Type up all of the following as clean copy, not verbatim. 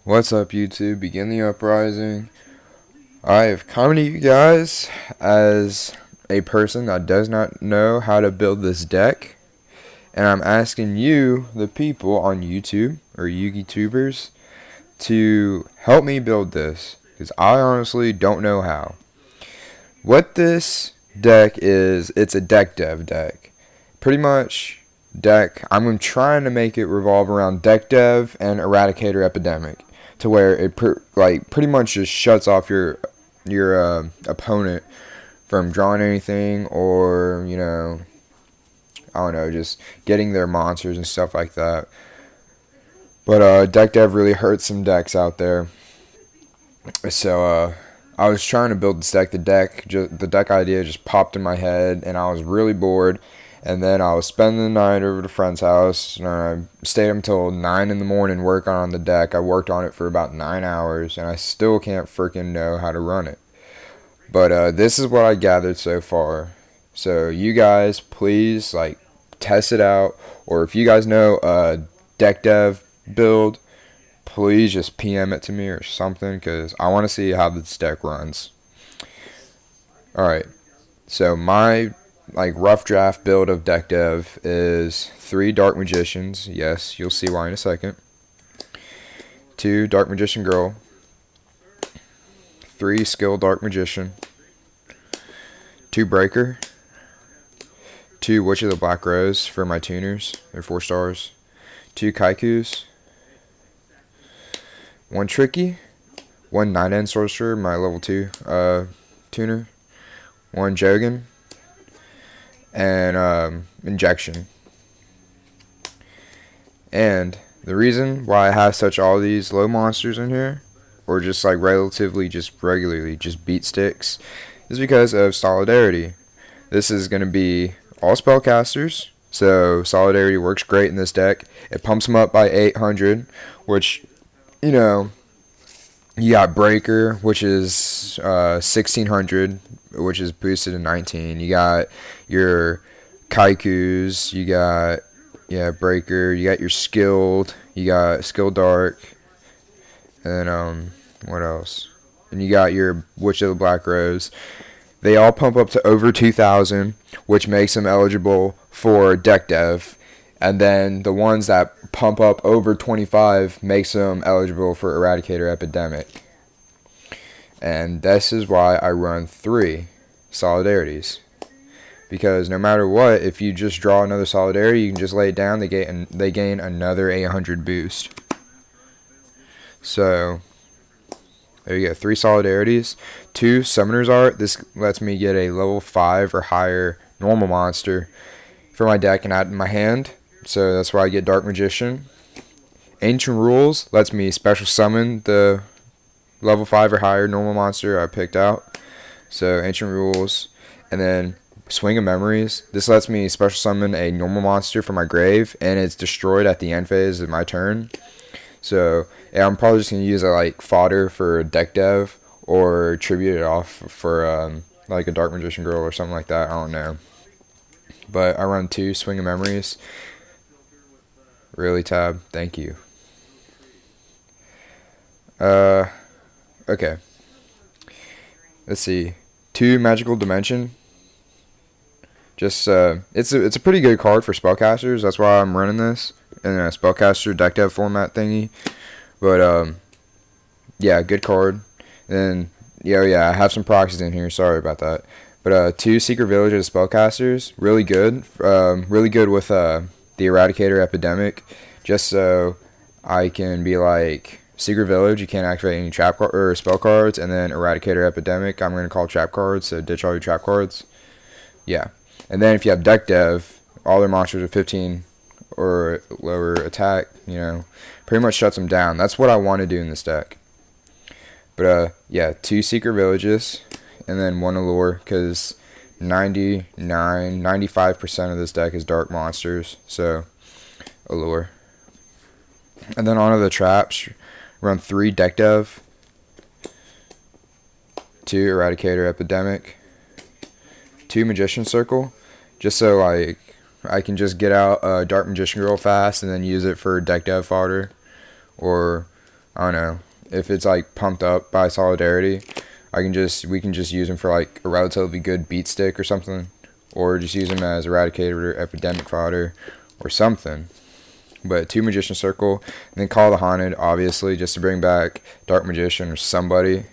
What's up, YouTube? Begin the uprising. I have come to you guys as a person that does not know how to build this deck, and I'm asking you, the people on YouTube or YouTubers, to help me build this because I honestly don't know how. What this deck is, it's a deck dev deck. Pretty much deck. I'm trying to make it revolve around deck dev and Eradicator Epidemic, to where it pretty much just shuts off your opponent from drawing anything, or I don't know, just getting their monsters and stuff like that. But deck dev really hurts some decks out there. So I was trying to build this deck. The deck idea just popped in my head, and I was really bored. And then I was spending the night over at a friend's house, and I stayed until 9 in the morning working on the deck. I worked on it for about 9 hours, and I still can't freaking know how to run it. But this is what I gathered so far. So you guys, please, test it out. Or if you guys know a deck dev build, please just PM it to me or something, because I want to see how this deck runs. Alright, so my rough draft build of deck dev is 3 Dark Magicians. Yes, you'll see why in a second. 2 Dark Magician Girl. 3 Skill Dark Magician. 2 Breaker. 2 Witch of the Black Rose for my tuners. They're 4 stars. 2 Kaikus. 1 Tricky. 1 Night End Sorcerer, my level 2 tuner. 1 Jogan. And Injection. And the reason why I have all these low monsters in here, or just regularly just beat sticks, is because of Solidarity. This is going to be all spellcasters, so Solidarity works great in this deck. It pumps them up by 800, which, you got Breaker, which is 1600, which is boosted to 19. You got your Kaikus, you got Breaker, you got your Skilled, you got Skilled Dark, and what else? And you got your Witch of the Black Rose. They all pump up to over 2000, which makes them eligible for deck dev. And then the ones that pump up over 25 makes them eligible for Eradicator Epidemic. And this is why I run 3 Solidarities. Because no matter what, if you just draw another Solidarity, you can just lay it down, they gain another 800 boost. So there you go, 3 Solidarities. 2 Summoner's Art. This lets me get a level 5 or higher normal monster for my deck and add in my hand. So that's why I get Dark Magician. Ancient Rules lets me special summon the level 5 or higher normal monster I picked out. So Ancient Rules. And then Swing of Memories. This lets me special summon a normal monster from my grave, and it's destroyed at the end phase of my turn. So yeah, I'm probably just going to use it like fodder for deck dev, or tribute it off for like a Dark Magician Girl or something like that. I don't know. But I run 2 Swing of Memories. Really, Tab? Thank you. Okay. Let's see. 2 Magical Dimension. Just it's a pretty good card for spellcasters. That's why I'm running this in a spellcaster deck dev format thingy. But yeah, good card. And yeah, I have some proxies in here. Sorry about that. But 2 Secret Villages spellcasters, really good. Really good with the Eradicator Epidemic. Just so I can be like, Secret Village, you can't activate any trap or spell cards, and then Eradicator Epidemic, I'm going to call trap cards, so ditch all your trap cards. Yeah. And then if you have deck dev, all their monsters are 15 or lower attack, pretty much shuts them down. That's what I want to do in this deck. But yeah, 2 Secret Villages, and then 1 Allure, because 95% of this deck is dark monsters, so Allure. And then onto the traps, run 3 deck dev, 2 Eradicator Epidemic, 2 Magician Circle, just so I can just get out Dark Magician Girl fast and then use it for deck dev fodder, or I don't know, if it's like pumped up by Solidarity, we can just use them for like a relatively good beat stick or something, or just use them as Eradicator, Epidemic fodder, or something. But 2 Magician Circle, and then Call the Haunted, obviously, just to bring back Dark Magician or somebody,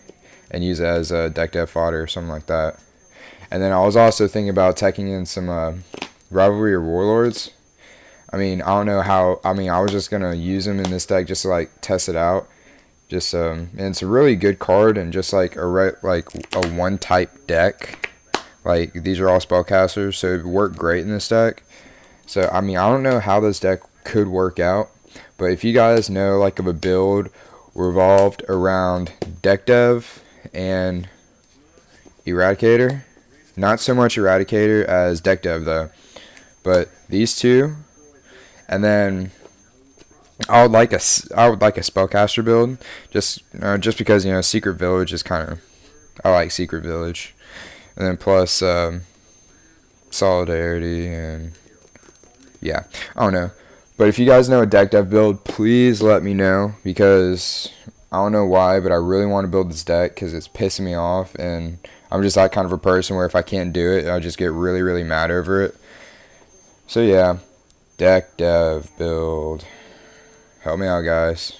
and use it as a deck dev fodder or something like that. And then I was also thinking about teching in some Rivalry or Warlords. I mean, I don't know how. I mean, I was just gonna use them in this deck just to like test it out. Just and it's a really good card, and just like a one type deck. Like these are all spellcasters, so it would work great in this deck. So I mean, I don't know how this deck could work out, but if you guys know like of a build revolved around deck dev and Eradicator, not so much Eradicator as deck dev though, but these two, and then I would like a spellcaster build, just because Secret Village is kind of, I like Secret Village, and then plus Solidarity, and yeah, I don't know. But if you guys know a deck dev build, please let me know, because I don't know why, but I really want to build this deck because it's pissing me off, and I'm just that kind of a person where if I can't do it, I just get really, really mad over it. So yeah, deck dev build. Help me out, guys.